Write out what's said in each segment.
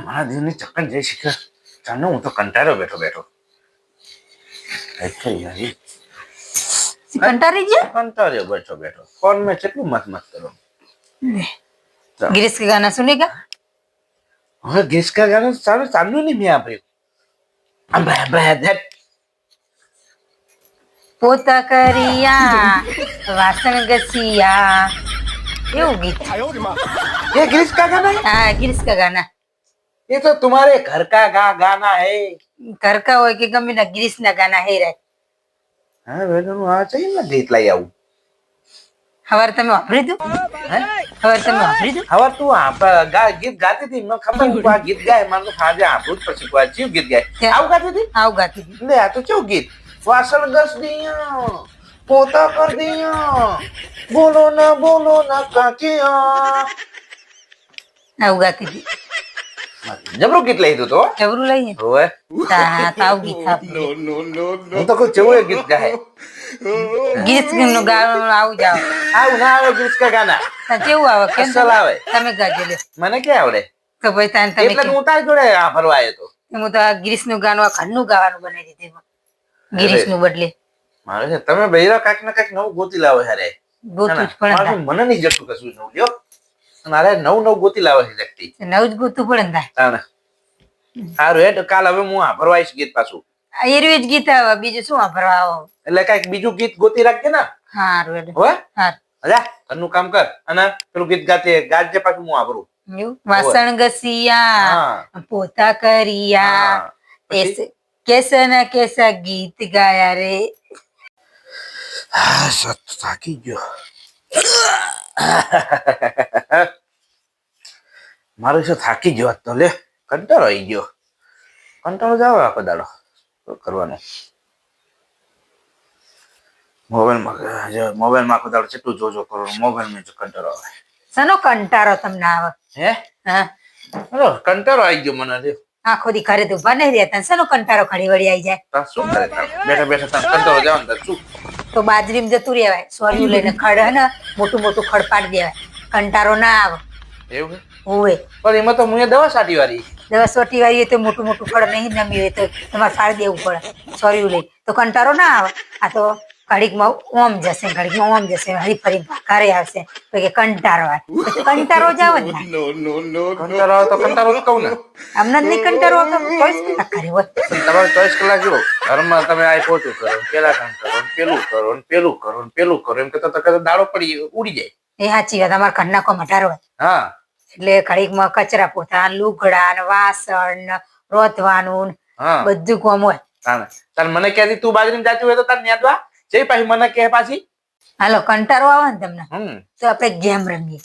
મારા દેવની ચક્કર જઈ શીખે ચાલો હું તો કંટાળ્યો બેઠો બેઠો કંટાળી ગયા कंटाळ्यो बैठो बैठो फोन में કેટલું મત મત કરો गिरीश के गाना सुनेगा હવે ગેસ કા ગાना ચાલુ ચાલુ નહીં મેં આપણે અંબા અંબા ધેટ પોતા કરિયા વાસણ ઘસિયા એવું ગીત ये गिरीश का गाना है हाँ गिरीश का गाना ये तो तुम्हारे घर का गाना है घर का હોય કે ગમે ના गिरीश ના ગાના હે રે હા વેદનું આ ચાઈ ના ગીત લઈ આવું હવાર તમે વાપરી દો હવાર તમે વાપરી દો હવે તું ગીત ગાતી હતી મને ખબર હું આ ગીત ગાય મને તો ખાજે આપણું જ પછી કોઈ ચીવ ગીત ગાય આવું ગાતી હતી આવ ગાતી હતી લે આ તો કેવું ગીત વાસણ ઘસ દિયા પોતા કર દિયા બોલો ના કાકિયા આવ ગાતી હતી જબરું ગીત લઈ તો જબરું લઈએ હોવે તાવ ગીત આપો હું તો કોઈ જેવું ગીત ગાય गिरीश નું ગાવાનું આવું જાવ આવું ના આવે ગીત કા ગાના કેવું આવે કેમ અસલ આવે તમે ગાજો લે મને ક્યાં આવડે તો ભાઈ તાન તમે એટલે હું તારી જોડે આ ફરવા આવ્યો તો હું તો गिरीश નું ગાનું આ ઘરનું ગાવાનું બનાવી દીધું गिरीश નું બદલે મારે છે તમે બૈરા કાક ને કાક નવું ગોતી લાવો હેરે ગોતું જ પડે મારું મને નહીં જતું કશું નવું લ્યો મારે નવું ગોતી લાવે છે જગતી નવ જ ગોતું પડે ને તાને સારું હેડ કાલ હવે હું આ ફરવા આવીશ ગીત પાછું એરવી જ ગીત આવે બીજું શું વાપરવા આવો એટલે કઈક બીજું ગીત ગોતી રાખજે ને હારું હેડ હવે હાર અજા ઘરનું કામ કર અને પેલું ગીત ગાજે પાછું હું વાપરું એવું વાસણ ઘસિયા પોતા કરિયા એસે કેસા ના કેસા ગીત ગાયા રે સત થાકી ગયો મારું છે થાકી ગયો તો લે કંટાળો આવી ગયો કંટાળો જાવ આખો દાડો શું કરવાનું મોબાઈલમાં આખો દાડો કેટલું જોજો કરો મોબાઈલમાં જો કંટાળો આવે સનો કંટારો તમને આવે હે હા કંટાળો આવી ગયો મને રે આખો દી ઘરે તો ઉભા નહીં રહેતા સનો કંટારો ઘડી વળી આવી જાય તાર શું કરે તાર બેઠા બેઠા તાર કંટાળો જવાનું તાર શું તો બાજરીમાં જતું રહેવાય સોર્યું લઈને ખડ હે ને મોટું મોટું ખડ પાડી દેવાય કંટારો ના આવે એવું છે હોવે પણ એમાં તો હું દવા સાટી વાળી દવા સોટી વાળી તો મોટું મોટું ખડ નહીં નમી હોય તો તમારે ફાડી દેવું પડે સોર્યું લઈ તો કંટારો ના આવે આ તો ઘડીકમાં ઓમ જશે ઘડીકમાં ઓમ જશે હરી ફરી ઘરે આવશે તો કે કંટારો આવે કંટારો જ આવે ને કંટાળો આવે તો કંટાળો જ કહું ને અમને જ નહીં કંટારો આવતો ચોઈસ કલાક કરી હોય તમારે 24 કલાક જો ઘરમાં તમે આ પોતું કરો પેલા કામ કરો પેલું કરો પેલું કરો પેલું કરો એમ કરતા તો દાડો પડી ઉડી જાય એ સાચી વાત અમારા ઘરના કોમ અઢાર હોય હા એટલે ઘડીકમાં કચરા પોતા લુગડા ને વાસણ ને રોતવાનું હા બધું કોમ હોય તાર મને કહેતી તું બાજરીમાં જાતી હોય તો તાર ન્યાદવા જઈ પાછી મને કહે પાછી હાલો કંટારો આવે ને તમને તો આપણે ગેમ રમીએ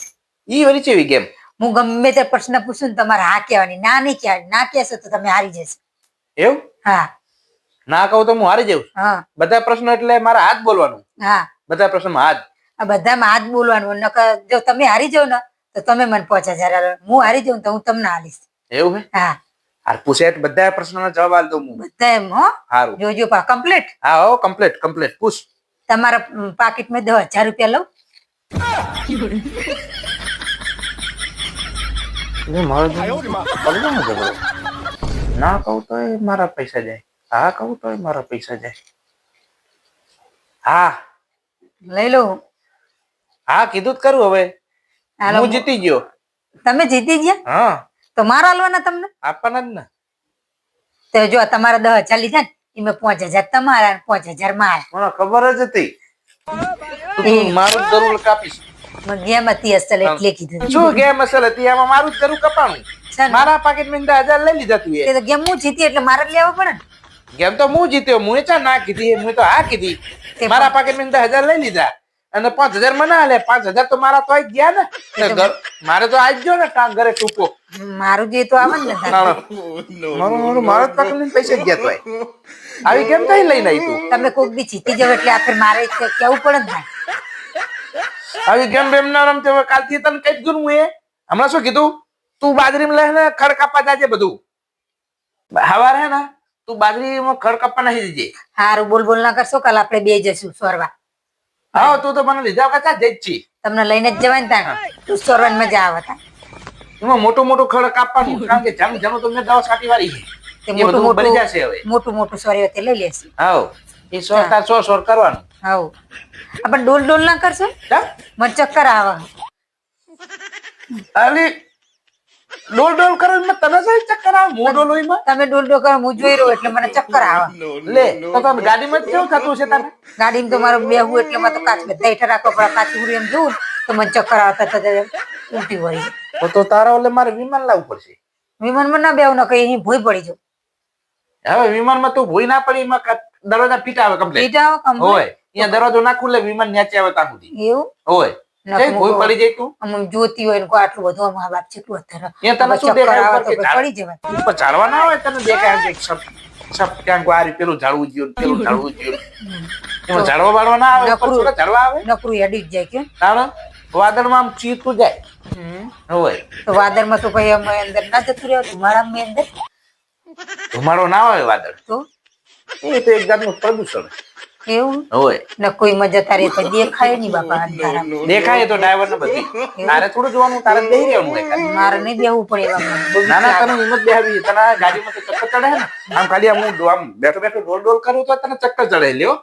ઈ વળી ચેવી ગેમ હું ગમે તે પ્રશ્ન પૂછું ને તમારે હા કહેવાની ના નહીં કહેવાની ના કહેશો તો તમે હારી જશો એવું હા ના કહું તો હું હારી જાઉં હા બધા પ્રશ્નો એટલે મારા હાથ બોલવાનું હા બધા પ્રશ્નમાં હાથ આ બધામાં હાથ બોલવાનું નકર જો તમે હારી જાવ ને તો તમે મને 5000 હું હારી જાઉં તો હું તમને હાલીશ એવું હે હા હાર પૂછે બધા પ્રશ્નોના જવાબ આલ દઉં હું બધા એમ હો હારું જોજો પા કમ્પ્લીટ હા હો કમ્પ્લીટ પૂછ તમારા પાકીટમાં 10000 રૂપિયા લઉં ના કહું તો મારા પૈસા જાય હા કહું તો મારા પૈસા જાય હા લઈ લઉં હા કીધું જ કરું હવે હાલો, હું જીતી ગયો તમે જીતી ગયા હા તો મારા હાલવાના તમને આપવાના જ ને તો જો તમારા 10000 લીધા ને એમાં 5000 તમારા અને 5000 મારા મને ખબર જ હતી તું મારું જ જરૂર કાપીશ ગેમ હતી અસલ એટલે કીધું શું ગેમ અસલ હતી એમાં મારું જ જરૂર કપાણું મારા પાકેટ માં 1000 લઈ લીધા તું એ તો ગેમ હું જીતી એટલે મારે જ લેવા પડે ને ગેમ તો હું જીત્યો હું ચા ના કીધી હું તો હા કીધી મારા પાકેટ માં 1000 લઈ લીધા અને 5000 મને આલે 5000 તો મારા તો આઈ ગયા ને મારે તો આઈ ગયો ને ઘરે ટૂંકો મારું જે તો આવે ને મારો પાકેટ માં પૈસા ગયા તો આવી કેમ કઈ લઈને આવી તું તમે કોક દી જીતી જાવ એટલે આખર મારે કેવું પડે ને ભાઈ આવી ગેમ બેમ ના રમતે કાલથી તને કઈ દીધું હું એ હમણાં શું કીધું તું બાજરીમાં લઈને ખડ કાપવા જાજે બધું હવારે હે ને તું બાજરીમાં ખડ કાપવા નહીં દીજે હારું બોલ બોલ ના કરશો કાલ આપણે બે જશું સોરવા હા તું તો મને લીધા વખત જઈ જ છી તમને લઈને જ જવાય ને ત્યાં તું સોરવાની મજા આવે ત્યાં એમાં મોટું મોટું ખડ કાપવાનું કારણ કે જાનું જાનું તો મેં દવા છાંટી વાળી છે તે એ મોટું બધું બળી મોટું જશે હવે મોટું સોરી તે લઈ લેશું. હાવ એ સોરતા સોર કરવાનું હાવ આપણે ડોલ ના કરશો ચાલ મને ચક્કર આવે. અલી ડોલ કરો એમાં તને શું ચક્કર આવે મોઢો લોહીમાં તમે ડોલ કરો હું જોઈ રહ્યો એટલે મને ચક્કર આવે. લે તો તમે ગાડીમાં જ કેવું થતું છે તારે ગાડીમાં તો મારો બેહું એટલે મારે તો કાચ બધા હેઠળ રાખવા પડે. કાચી ઉડી એમ જોઉં તો મને ચક્કર આવતા થતા ઉલટી વળી જાય. તો તારા ઓલે મારે વિમાન લાવવું પડશે. વિમાનમાં ના બેહું ના કઈ અહીં ભૂઈ પડી જાઉં. હવે વિમાનમાં તું ભૂઈ ના પડી એમાં દરવાજા પીટા આવે કમ્પ્લીટ પીટા આવે complete. હોય અહીંયા દરવાજો ના ખુલે વિમાન ન્યાચે આવે ત્યાં સુધી એવું હોય ના, ભૂઈ પડી જાય તું આમ જોતી હોય ને કોઈ આટલું બધું મા બાપ જેટલું અત્યારે અહીંયા તને શું ચક્કર દેખાય આવે ઉપર તો કે પડી જવાય. ઉપર ચાલવા ના હોય તને દેખાય કે સપ ક્યાંક આ રીતે પેલું ઝાડવું જ્યું પેલું ઝાડવું જ્યું એમાં ઝાડવા બાળવા ના આવે ઉપર થોડા ઝાડવા આવે નકરું હેડી જ જાય કે તાણ વાદળમાં આમ ચીતું જાય હોય તો વાદળમાં તો ભાઈ અમે અંદર ના જતું રહેવું તમારા અંદર ધુમાડો ના હોય વાદળ તો એ તો એક જાતનું પ્રદૂષણ એવું હોય ને કોઈ મજા તારે તો દેખાય નહીં બાપા અંધારામાં. દેખાય તો ડ્રાઈવર ને બધી તારે થોડું જોવાનું તારે જ બેહી રહેવાનું હોય ખાલી. મારે નહીં બેહવું પડે એવામાં. ના ના તને હિંમત બેહાવી તને આ ગાડીમાં તો ચક્કર ચડે ને આમ ખાલી આમ બેઠો બેઠો ડોલ કરું તો તને ચક્કર ચડે લ્યો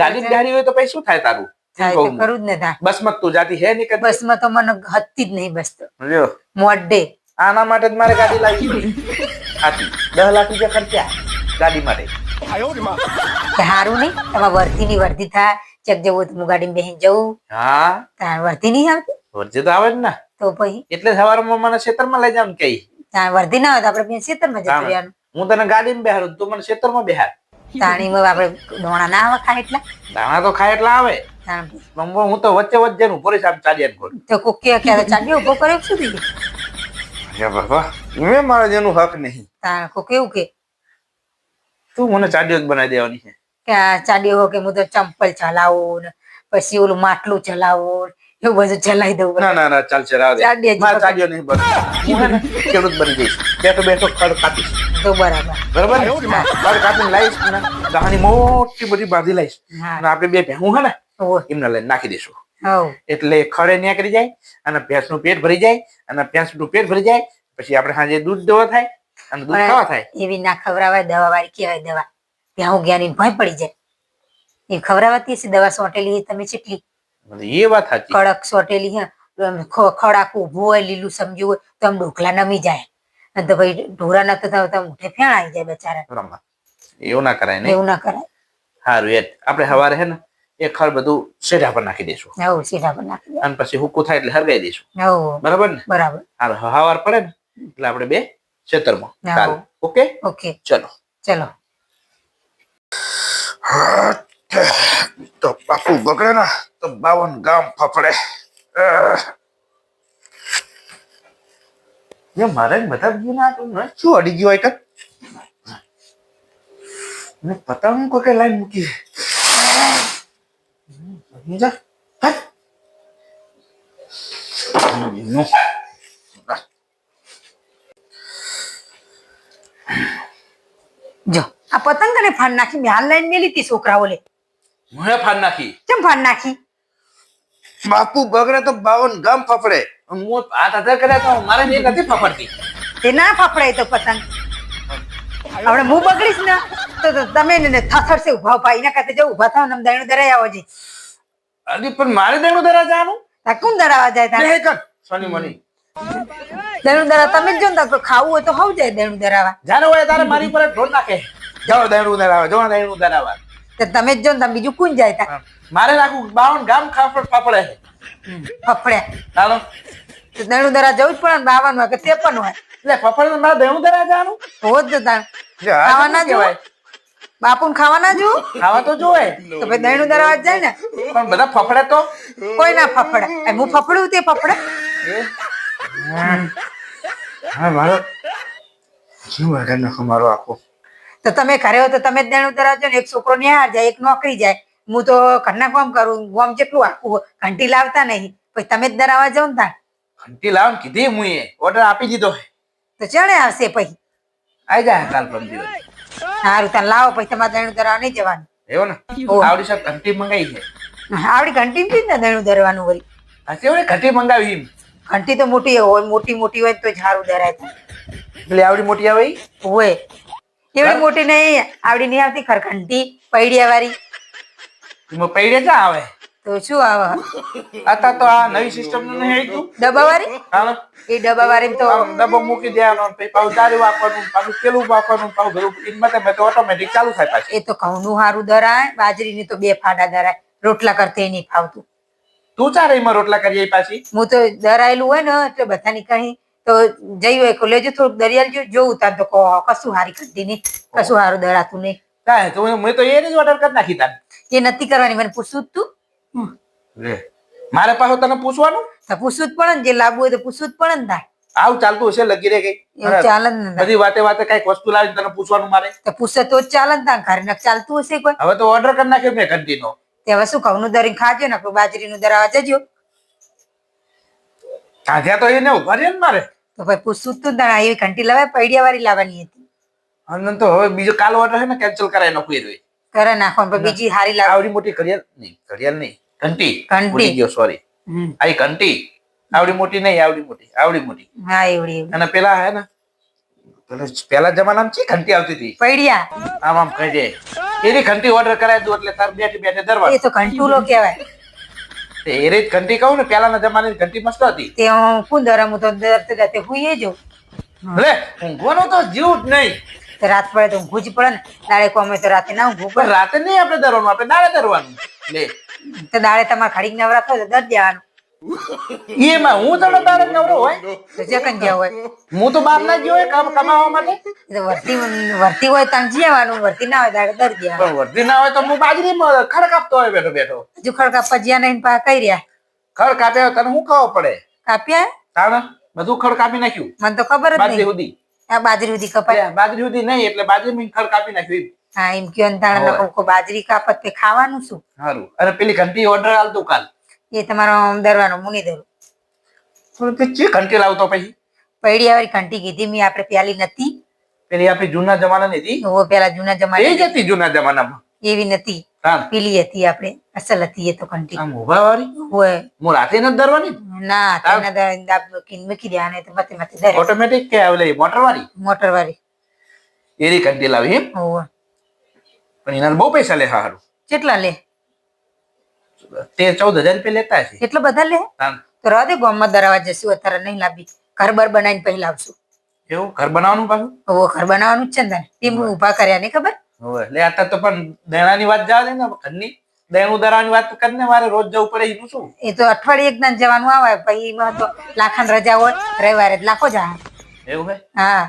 ગાડી બેહારી હોય તો પછી શું થાય તારું થાય તો કરું જ ને તા. બસ માં તું જાતી હે નહીં કદી બસમાં તો મને હતી જ નહીં બસ તો લ્યો મોઢે આના માટે જ મારે ગાડી લાવી હતી આથી 10 લાખ રૂપિયા ખર્ચ્યા ગાડી માટે કે હારું નહીં તમારે વર્ધીની વર્ધી થાય ચેક જવું હોય તો હું ગાડીમાં બેસીને જવું હા તાર વર્ધી નહીં આવતી વરજે તો આવે જ ને તો પછી એટલે સવારમાં મને ખેતરમાં લઈ જાવ કઈ તાર વર્ધી ના હોય તો આપણે બેન ખેતરમાં જતું રહેવાનું. હું તને ગાડીમાં બેહાડું તું મને ખેતરમાં બેહાડ તાણીમાં આપણે દોણા ના આવે ખાય એટલા દાણા તો ખાય એટલા આવે તાણ પણ હું તો વચ્ચે વચ્ચે નું પોલીસ આમ ચાલ્યા કરું તો કોક કે ક્યારે ચાલ્યો ઉભો કર્યો શું થઈ ગયું બાબા મેં મારા જેનું હક નહીં તાણ કોક એવું કે તું મને ચાડીઓ જ બનાવી દેવાની છે કે આ ચાલ્યો હો કે હું તો ચંપલ ચલાવું ને પછી ઓલું માટલું ચલાવું ને એવું બધું ચલાવી દઉં. ના ના ના ચાલ ચલાવ દે ચાડીઓ જ મારા પકડ. ચાડીઓ નહીં બને હું હે ને ખેડૂત બની જઈશ બેઠો બેઠો ખડ કાપીશ તો બરાબર બરાબર ને ખડ કાપીને લાવીશ ને ગાહની મોટી બધી બાંધી લાવીશ હા અને આપણે બે ભેહું હે ને ઓય એમને લઈને નાખી દઈશું હવ એટલે ખડે નીકળી જાય અને ભેંસનું પેટ ભરી જાય અને ભેંસનું પેટ ભરી જાય પછી આપણે સાંજે દૂધ દોવા થાય અને દૂધ ખાવા થાય એવી ના ખવડાવાય દવા વાળી કહેવાય દવા ત્યાં હું જ્ઞાની ભય પડી જાય એ ખવડાવતી હશે દવા સોટેલી તમે કેટલી એ વાત સાચી કડક સોટેલી હે ખડાકું ઊભું હોય લીલું સમજ્યું હોય તો આમ ઢોકલા નમી જાય અને તો ભાઈ ઢોરા ના તો મોઢે ફેણ આવી જાય બચારા. રમા એવું ના કરાય ને એવું ના કરાય. સારું એ આપણે સવારે હે ને એ ખડ બધું સેઢા પર નાખી દઈશું હવ સીધા પર નાખી દે. અને પછી હુકું થાય એટલે હરગાઈ દઈશું હવ બરાબર ને બરાબર હાલ હવાર પડે ને એટલે આપણે બે ખેતરમાં હા. ચાલ ઓકે ઓકે ચલો ચલો તો બાપુ બગડે ને તો 52 ગામ ફફડે મારે બધા ના શું અડી ગયો હોય ને પતંગ કોઈ લાઈન મૂકી જા હટ. નો. જો આ પતંગ ને ફાન નાખી મેં હાલ લાઈન મેલી હતી છોકરાઓ લે મને ફાડ નાખી કેમ ફાન નાખી બાપુ બગડે તો 52 ગામ ફફડે હું હાથ હાથે કર્યા તો મારે બે નથી ફફડતી તે ના ફફડાય તો પતંગ આપણે હું બગડીશ ને તો તમે ને થથડશે ઉભા ઉભા એના કરતા જો ઉભા થાવ ને દૈણું દરાઈ આવો જી અલી પણ મારે દેણું દરા જવાનું તા કોણ દરાવા જાય તા લે કર સોની મની દૈણું દરા તમે જ જો ને તો ખાવું હોય તો ખાવ જાય દૈણું દરાવા જાનો હોય તારે મારી પર ઢોર નાખે જાઓ દેણું દરાવા જો દેણું દરાવા તો તમે જ જો ને તમે બીજું કોણ જાય તા મારે નાખું 52 ગામ ખાફડ ફફડે ફફડ્યા ચાલો તો દૈણું દરા જવું જ પડે ને 52 હોય કે 53 હોય એટલે ફફડે મારે દેણું દરા જવાનું હોત જ તાણ ખાવાના જો બાપુને ખાવાના જો ખાવા તો જોવે તો ભાઈ દૈણું દરાવા જ જાય ને પણ બધા ફફડે તો કોઈ ના ફફડે હું ફફડું તે ફફડે હા મારો જીવ વગર નાખો મારો આખો તો તમે ઘરે હો તો તમે જ દેણું ધરાવજો ને એક છોકરો નિહાળ જાય એક નોકરી જાય હું તો ઘરના કામ કરું ગામ જેટલું આખું ઘંટી લાવતા નહીં પછી તમે જ ધરાવવા જાવ ને તાર ઘંટી લાવ કીધી હું ઓર્ડર આપી દીધો તો ચડે આવશે પછી આઈ જાય કાલ પરમ દિવસ સારું તાર લાવો પછી તમારે દેણું ધરાવવા નહીં જવાનું એવો ને આવડી સાહેબ ઘંટી મંગાવી છે આવડી ઘંટી જ ને દેણું ધરવાનું વળી હા કેવડે ઘંટી મંગાવી ઘંટી તો મોટી હોય, મોટી મોટી હોય તો ઝાડુ ધરાય થાય. એટલે આવડી મોટી આવે ઈ? હોય એવડી મોટી નહીં, આવડી નહીં આવતી ખર ઘંટી પૈડિયા વાળી. એમાં પૈડે ક્યાં આવે? તો શું આવે? અત્યારે તો આ નવી સિસ્ટમ નું નહીં આવ્યું. ડબ્બા વાળી? હા, એ ડબ્બા વાળી તો આમ ડબ્બો મૂકી દેવાનો, પછી પાછું દારૂ વાપરવાનું, પાછું પેલું વાપરવાનું, પાછું બધું એમાં તો ઓટોમેટિક ચાલુ થાય પાછી. એ તો ઘઉંનું હારું ધરાય, બાજરીની તો 2 ફાડા ધરાય, રોટલા કરતે નહીં ફાવતું. તું ચારે એમાં રોટલા કરીએ પાછી? હું તો ધરાયેલું હોય ને એટલે બધાની કહી તો જઈ હોય કે લેજો થોડુંક દરિયાલ જોવું તાર તો કશું હારી ઘંટી નહીં, કશું હારું ધરાતું નહીં. કાંઈ તો મેં તો એને જ ઓર્ડર કરી નાખી તાર. એ નથી કરવાની, મને પૂછવું જ તું. લે મારે પાછું તને પૂછવાનું? તો પૂછવું જ પડે ને, જે લાવવું હોય તો પૂછવું જ પડે ને તાર. આવું ચાલતું હશે લગી રે કઈ? એવું ચાલે ને તાર. બધી વાતે વાતે કઈક વસ્તુ લાવીને તને પૂછવાનું મારે? તો પૂછે તો જ ચાલે ને તાર, ઘરે નક ચાલતું હશે કોઈ? હવે તો ઓર્ડર કરી નાખ્યો મેં ઘંટીનો. તે હવે શું ઘઉંનું દરીને ખાજો ને, આપણું બાજરીનું દરાવા જજો. કાંધ્યા તો એને ઉભા રહે ને મારે. તો ભાઈ પૂછવું જ તું તાર, એવી ઘંટી લાવાય પૈડિયા વાળી લાવવાની હતી. અને તો હવે બીજો કાલ ઓર્ડર છે ને કેન્સલ કરાવી નાખું એ રહ્યો. કરે નાખો પણ બીજી હારી લાવ. આવડી મોટી ઘડિયાળ નહીં ઘંટી. ઘંટી. ભૂલી ગયો સોરી. આ ઈ ઘંટી આવડી મોટી નહીં, આવડી મોટી. હા એવડી એવડી. અને પેલા હે ને પેલા જમાનામાં ચી ઘંટી આવતી હતી પૈડિયા આમ આમ કહી દે એની ઘંટી ઓર્ડર કરાવી દઉં એટલે તાર બેઠી બેઠે દરવાજ. એ તો ઘંટુલો કહેવાય. એ રીત ઘંટી કહું ને પેલાના જમાનાની ઘંટી મસ્ત હતી. તે હું કોણ ધરમ તો ધરતે ધરતે હુઈએ જો. લે ઊંઘવાનો તો જીવ જ નહીં. તો રાત પડે તો ઊંઘવું જ પડે ને, દાડે કોમે તો રાતે ના ઊંઘવું પણ પડે. રાતે નહીં આપણે દરવાનું, આપણે દાડે દરવાનું. લે તો દાડે તમારે ઘડીક નવરા થાય તો દર દેવાનું. એમાં હું તો તારે નવરો હોય, તો જે કઈ ગયા હોય હું તો બહાર ના ગયો હોય કામ કમાવા માટે. એ તો વર્તી હોય ત્યાં જીવાનું, વર્તી ના હોય દાડે દર દેવાનું. પણ વર્ધી ના હોય તો હું બાજરીમાં ખડ કાપતો હોય બેઠો બેઠો. હજુ ખડકા પજ્યા નહીં પા કઈ રહ્યા ખડ કાપ્યા તને શું ખાવા પડે? કાપ્યા? તાણે બધું ખડ કાપી નાખ્યું મને તો ખબર જ બાજરી નહીં. સુધી. આ બાજરી સુધી કપાય. બાજરી સુધી નહીં એટલે બાજરી ખડ કાપી નાખ્યું. હા એમ કયો ને તાણે હોય. લોકો બાજરી કાપત તે ખાવાનું શું? સારું. અને પેલી ઘંટી ઓર્ડર આલતું કાલ. એ તમારો દરવાનો મુની દરું. તો તે ચી ઘંટી લાવતો પછી? પૈડિયા વાળી ઘંટી કીધી મેં, આપણે પ્યાલી નથી. પેલી આપણી જૂના જમાનાની હતી. ઓ પેલા જૂના એ જમાના જ હતી જૂના જમાનામાં. એવી નથી, હા પેલી હતી આપણે અસલ હતી એ તો ઘંટી. આમ ઉભા વાળી હોય હું રાતે નથી દરવાની. ના તેના મૂકી દેવાને તો મતે મતે દરે. ઓટોમેટિક કે આવે મોટર વાળી મોટર વાળી એની ઘંટી લાવી એમ. હોય. પણ એના બહુ પૈસા લે હારું. કેટલા લે? 13-14 હજાર રૂપિયા લેતા હશે. કેટલા બધા લે? હા. તો રહો દે, ગામમાં દરાવા જશું, અત્યારે નહીં લાવી. ઘર બર બનાવીને પહેલા આવશું. એવું ઘર બનાવવાનું પાછું? ઓ ઘર બનાવવાનું જ છે ને, ટીમ ઉભા કર્યા નહીં ખબર? હવે એટલે અત્યારે તો પણ દેણાની વાત જવા દે ને, ઘરની દેણું દરાવાની વાત કરીને મારે રોજ જવું પડે એનું શું? એ તો અઠવાડિયે એક દાન જવાનું આવે, પછી એમાં તો લાખાન રજા હોય, રવિવારે જ લાખો જા. એવું હે? હા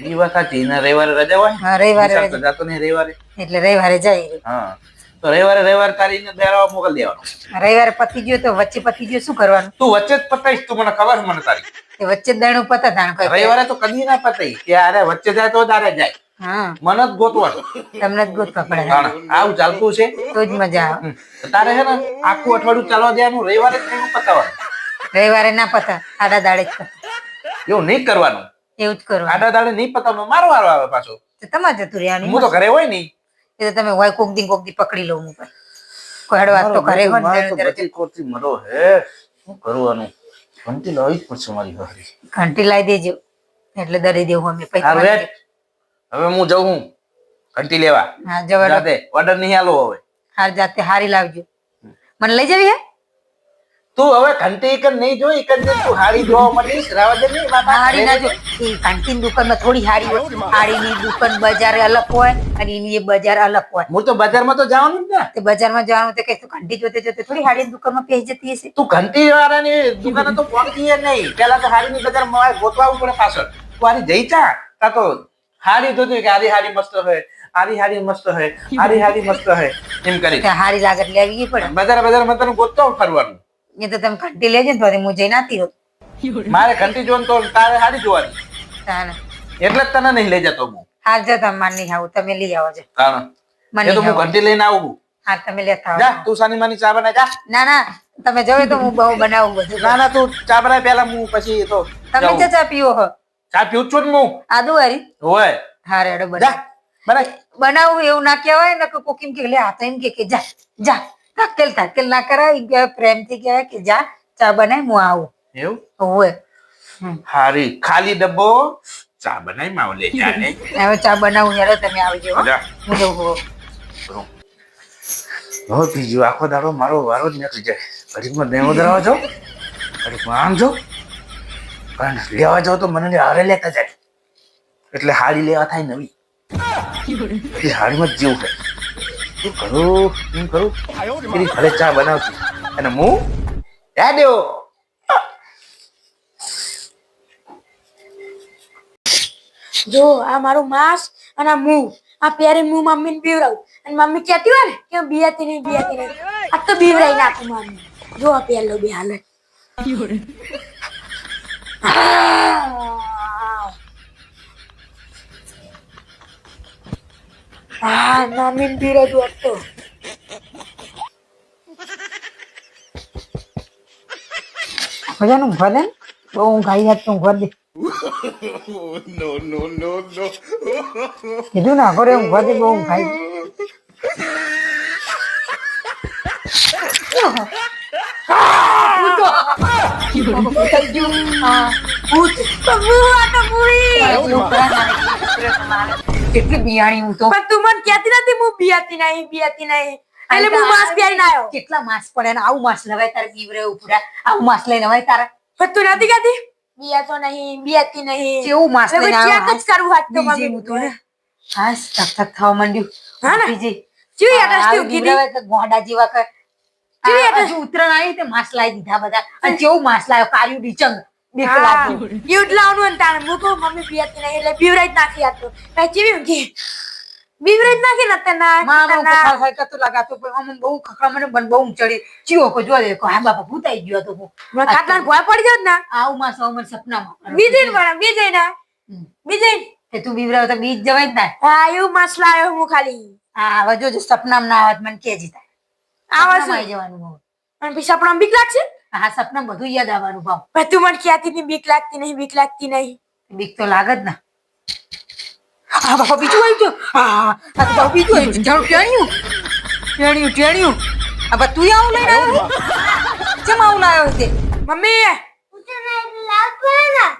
એ વાત સાચી. ને રવિવારે રજા હોય? હા રવિવારે નિશાળ તો રજા. જાતો નહીં રવિવારે. એટલે રવિવારે જાય. હા તો રવિવારે તારીને દેરાવા મોકલી દેવાનો. રવિવારે પતી ગયો તો વચ્ચે પતી ગયો શું કરવાનું? તું વચ્ચે જ પતાઈશ, તું મને ખબર છે મને તારી. એ વચ્ચે દણું પતા તાણ કોઈ. રવિવારે તો કદી ના પતાઈ કે અરે વચ્ચે જાય તો દારે જાય. હા મને જ ગોતવાનું. તમને જ ગોતવા પડે, તાણે આવું ચાલતું છે. તો જ મજા આવે. તારે છે ને આખું અઠવાડિયું ચાલવા દેવાનું, રવિવારે જ કઈ પતાવવાનું. રવિવારે ના પતા, આડા દાડે જ પતા. એવું નહીં કરવાનું. એવું જ કરવાનું. આડા દાડે નહીં પતાવવાનું, મારો વારો આવે પાછો. તો તમારે જતું રહેવાનું. હું તો ઘરે હોય નહીં. એ તો તમે હોય કોક દી પકડી લઉં હું. કોઈ હળવાસ તો ઘરે હોય ને મારે તો ત્યારે બધી કોરથી મરો હે. શું કરવાનું? ઘંટી લાવવી જ પડશે મારી હારી. ઘંટી લાવી દેજો એટલે દરી દેવું અમે હારું પૈસા. હેડ. હવે હું જઉં હું ઘંટી લેવા. હા જવા જાતે ઓર્ડર નહીં આલો હવે. હાર જાતે હારી લાવજો. મને લઈ જવી હે? તું હવે ઘંટી એક જ નહીં જોઈ, એક જ તું હાડી જોવા માંડીશ. રાવા દે નહીં બાપા. હારી ના જો, એ ઘંટીની દુકાનમાં થોડી હારી હોય. હાડીની દુકાન બજાર અલગ હોય અને એની એ બજાર અલગ હોય. હું તો બજારમાં તો જવાનું જ ને. તે બજારમાં જવાનું તો કઈ ઘંટી જોતે જોતે થોડી હાડીની દુકાનમાં પેઈ જતી હશે. તું ઘંટી વાળાની દુકાને તો પહોંચતી જ નહીં. પેલા તો હાડીની બજારમાં ગોતવા આવવું પડે પાછળ. તું આની જઈ ચા તા તો હાડી જોતી કે આરી હાડી મસ્ત હોય, આરી હાડી મસ્ત હોય, આરી હાડી મસ્ત હોય એમ કરી ત્યાં હારી લાગત લેવી પડે. બજારમાં તને ગોતતો ફરવાનું. એ તો તમે ઘંટી લેજો ને તો હું જઈ નાતી હોત. મારે ઘંટી જોવાનું તો તારે હાડી જોવાની. તાને એટલે જ તને નહીં લઈ જતો હું. હાર જો તમે માન નહીં આવું, તમે લઈ આવો છો. તાણે મને એ તો હું ઘંટી લઈને આવું. હા તમે લેતા જા આવો. તું સાની માની ચા બનાવી જા. ના ના તમે જોવે તો હું બહુ બનાવું બધું. ના ના તું ચા બનાવી પેલા હું પછી તો તમે જાઉં. જે ચા પીવો હો? ચા પીવું જ છું ને હું. આદુ વાળી? હોય હા રેડો બનાવ. જા બનાય. બનાવું એવું ના કહેવાય ને કે કોકીમ કે લે આ તો એમ કે જા જા ધાકેલ ના કરાય, એમ કહેવાય પ્રેમથી કહેવાય કે જા ચા બનાય હું આવું. એવું ઓવે હારી ખાલી ડબ્બો ચા બનાવી માવ લે જાને હવે ચા બનાવું યાર તમે આવજો હો. જા. હું જઉં હો. હવે બીજું આખો દાડો મારો વારો જ નીકળી જાય ઘડીકમાં દેવો ધરાવો છો ઘડીકમાં આમ છો પણ લેવા જાવ તો મને હારે લેતા જાય એટલે હાડી લેવા થાય નવી એ હાડીમાં જ જેવું થાય શું કરું એની ઘરે ચા બનાવતી અને હું યાદ્યો જો આ મારું માંસ અને આ મું આ પહેરી હું મમ્મીને પીવડાવું અને મમ્મી કહેતી હોય ને કે બિયાતી નહીં આ તો પીવડાવી નાખું મમ્મી જો આ પહેલો બે હાલત હા મમ્મીને પીવડાવ્યું હતો મજાનું ઊંઘવા દે ને. બહુ ઊંઘ આવી જાય તો ઊંઘવા દે. કીધું ના કરે ઊંઘવા દે બહુ ઊંઘ આવી. કેટલી બિયાણી હું તો. પણ તું મને કહેતી નથી હું બિયાતી નહીં એટલે હું માંસ પહેરીને આવ્યો કેટલા માસ પડે ને આવું માસ લવાય તારે બીવરે ઉપડા આવું માસ લઈને લવાય તારે પણ તું નથી કહેતી બિયાતી નહીં કેવું માસ એટલે લઈને ચેક આવ્યો જ કરવું હાથ તો બીજે હું તો ને હાસ થક થક થવા માંડ્યું હા ને? બીજે ચેવી એડ્રેસ તું કીધી બીવરાવે તો ગોડા જેવા કર કેવી address? હજુ ઉતરાણ આવી તે માસ લાવી દીધા બધા અને કેવું માસ લાવ્યો કાળિયું ડીચંગ બીક હા લાગ્યું. યુડ લાવવાનું ને તાણે હું કહું મમ્મી બિયાતી નહીં એટલે બીવરાઈ જ નાખી આ તો કઈ ચેવી ઊંઘી બીવરાઈ જ નાખી ને તને માં બહુ ખખા ખાઈ કતું લગાતો પણ અમને બહુ ખખા મને પણ બહુ ચડી ચીવો કો જો દે કો હા બાપા ભૂતાઈ ગયો તો હું ખાટલા ભોય પડી જાવ ને આવું માસ આવું મને સપનામાં બીજે ને બીજે ને બીજે તે તું બીવરાવ તો બીજ જવાય જ ના હા એવું માસ લાવ્યો હું ખાલી હા હવે જોજો સપનામાં ના આવત મને કેજી થાય આવા સપનામાં શું આવી જવાનું બહુ. અને પછી સપના બીક લાગશે હા સપનામાં બધું યાદ આવવાનું ભાવ પણ તું મને કહેતી હતી બીક લાગતી નહીં બીક તો લાગે જ ને હા બાપા બીજું આવી ગયો હા આ તો બાપા બીજું આવી ગયું ટેણ્યું આ બા તું આવું લઈને આવ્યો કેમ આવું લાવ્યો તે મમ્મી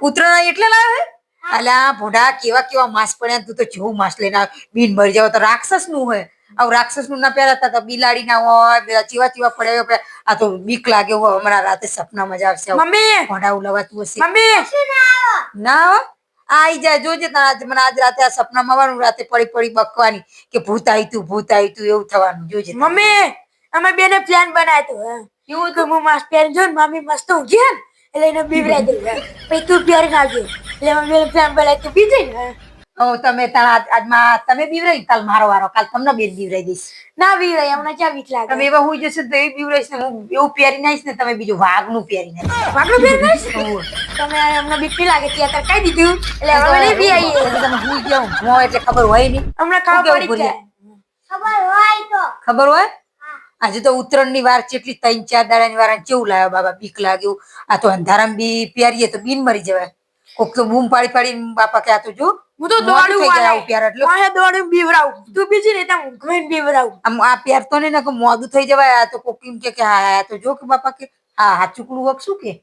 ઉતરાણ એટલે લાવ્યો હે અલા ભોડા કેવા કેવા માસ પડ્યા તું તો જેવું માસ લઈને આવ્યો બીન ભરી જાવ તો રાક્ષસ નું હોય આવું રાક્ષસ નું ના પહેરાતા તો બિલાડી ના હોય બધા ચીવા પડ્યા આ તો બીક લાગે હોય હમણાં રાતે સપના મજા આવશે મમ્મી ભોડા ઉલવાતું હશે મમ્મી ના હો. આઈ જાય જોજે તાર આજ મને આજ રાતે આ સપનામાં આવવાનું રાતે પડી બકવાની કે ભૂત આવ્યું તું એવું થવાનું જોજે મમ્મી અમે બેને પ્લાન બનાવ્યો તો એવું તો હું માસ પહેરી જો ને મમ્મી મસ્ત ઊંઘી હે ને એટલે એને બીવરાઈ દઉં પછી તું પહેરી નાખજે એટલે અમે બેને પ્લાન બનાવ્યો તું બીજે ને ઓ તમે તારા આજમાં તમે બીવરાઈ કાલ મારો વારો કાલ તમને બેન બીવરાઈ દઈશ ના બીવરાઈ હમણાં ક્યાં બીક લાગે તમે એવા હુઈ જશે તો એ બીવરાઈશ ને હું એવું પહેરી નાઈશ ને તમે બીજું વાઘનું પહેરી નાઈશ વાગડું પહેરી નાખીશ? તમે હમણાં બીક નહીં લાગે ત્યાં કહી દીધું એટલે હવે નહીં બી આવીએ તમે હુઈ જાઓ મોં એટલે ખબર હોય નહીં હમણાં ખાવા પડી જ જાય ખબર હોય આજે તો ઉત્તરાયણ ની વાર કેટલી 3-4 દાડાની વાર કેવું લાવ્યો બાબા બીક લાગ્યું આ તો અંધારામાં બી પહેરીએ તો બીન મરી જવાય કોક તો બૂમ પાડી બાપા કે આ તો જો હું તો મોઢું દોડું થઈ જાય આવું પહેરે એટલે. વાહે દોડું બીવરાવું તું બીજી નહીં તમે ઊંઘવીને બીવરાવું આમ આ પહેરતો નહીં ને કે મોદું થઈ જવાય આ તો કોક એમ કે હા આ તો જો કે બાપા કે હા હા ચૂકલું વક શું કે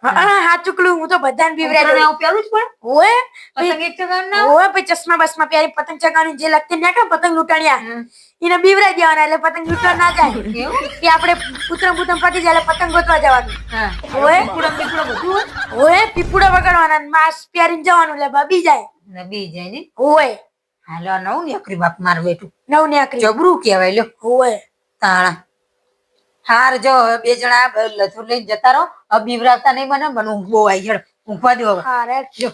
હા ચૂકલું હું તો બધાને બીવરાઈ ઉત્તરાયણ દઉં આવું પહેરવું જ પડે ઓય પતંગ એક ચગાવવાનું ના ઓય પછી ચશ્મા બસમાં પહેરી પતંગ ચગાવવાની જે લગતી ને કે પતંગ લૂંટાણ્યા એને બીવરાઈ દેવાના એટલે પતંગ લૂંટવા ના જાય એવું? કે આપણે પુતરમ પતી જાય એટલે પતંગ ગોતવા જવાનું હા ઓય. પીપળો બધું હોય ઓય પીપુડા વગાડવાના ને માસ પહેરીને જવાનું એટલે બબી જાય ને બી જાય ને ઓય હાલો નવું ને અકરી બાપ માર બેઠું નવ ને આકરી જબરું કહેવાય લ્યો ઓય તાણા હાર જો હવે બે જણા લથુર લઈને જતા રહો હવે બીવરાવતા નહીં મને મને ઊંઘ બહુ આવી હેડ ઊંઘવા દો હવે હા રે જો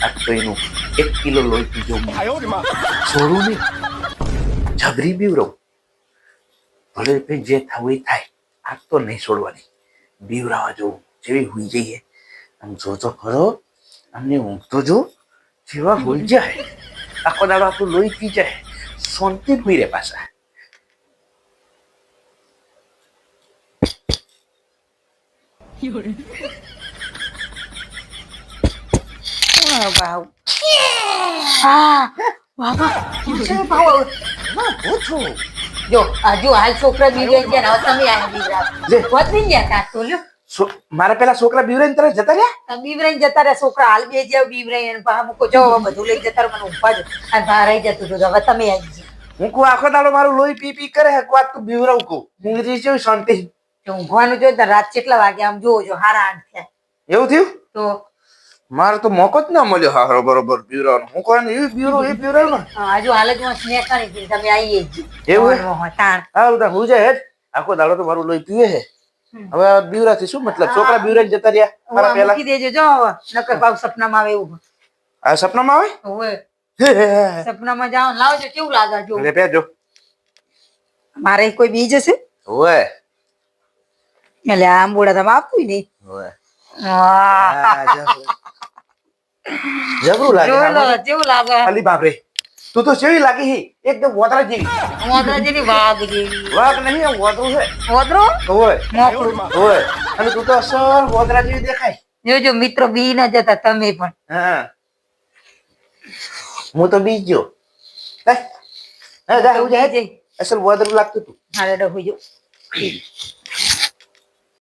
આ તો એનું 1 કિલો લોહી પીજો છોડું નહીં જબરી બીવરો ભલે ભાઈ જે થવું એ થાય આ તો નહીં છોડવાની બીવરાવા જવું જેવી હુઈ જઈએ આમ જોતો ખરો અમને ઊંઘતો જો જેવા હોઈ જાય આખો દાડો આપણું લોહી પી જાય શાંતિ હુઈ રે પાછા ભાવ હા બાબા છે ભાવ ના પૂછું જો હજુ હાલ છોકરા બીવરાઈ ગયા ને હવે તમે આ બીવરાવ લે. વધવી ગયા કાં તો લ્યો મારા પેલા છોકરા બીવરાઈને તરત જતા રહ્યા તમે બીવરાઈને જતા રહ્યા છોકરા હાલ બે જાવ બીવરાઈ અને પાછા મૂકો જાઓ હવે બધું લઈ જતા રહો, મને ઊભા જ અને બહાર રહી જતું હતું તો હવે તમે આવી ગયા હું કહું આખો દાડો મારું લોહી પી પી કરે એક વાત તું બીવરાવ કહું હું રહી છું શાંતિ તો ઊંઘવાનું જો તો રાત કેટલા વાગે આમ જોવો છો હારા 8 થયા એવું થયું તો મારે તો મોકો જ ના મળ્યો હારો બરોબર બીવરાવાનો હું કહું એ બીવરાવ ને હજુ હાલ જ હું સ્નેક કરી હતી તમે આવી જ એવું હે? તાણ હારું તાર હું જાય હેડ આખો દાડો તો મારું લોહી પીવે છે હવે આ બીવરાથી શું મતલબ છોકરા બીવરાઈને જતા રહ્યા મારા હવે પેલા મૂકી દેજો જો હવે. નકર પાછું સપનામાં આવે એવું આ સપનામાં આવે હવે હે. સપનામાં જાઓ ને લાવજો કેવું લાગે જો લે પે જો મારે કોઈ બી જશે ઓય એટલે આંબોડા તમે આપવું નહીં ઓય વાહ. આ જબરું લાગે જો લો, આમાં. કેવું લાગે અલી બાપરે તું તો કેવી લાગી હી એકદમ વોતરા જેવી મોદરા જેવી વાઘ જેવી વાઘ નહીં આ વોતરું છે મોદરો ઓય મોકળું ઓય અને તું તો અસલ વોતરા જેવી દેખાય જોજો મિત્રો બી ના જતા તમે પણ હા હું તો બીજ ગયો હે જા હું જાય જઈ અસલ વોતરું લાગતું તું હારે ડો હોજો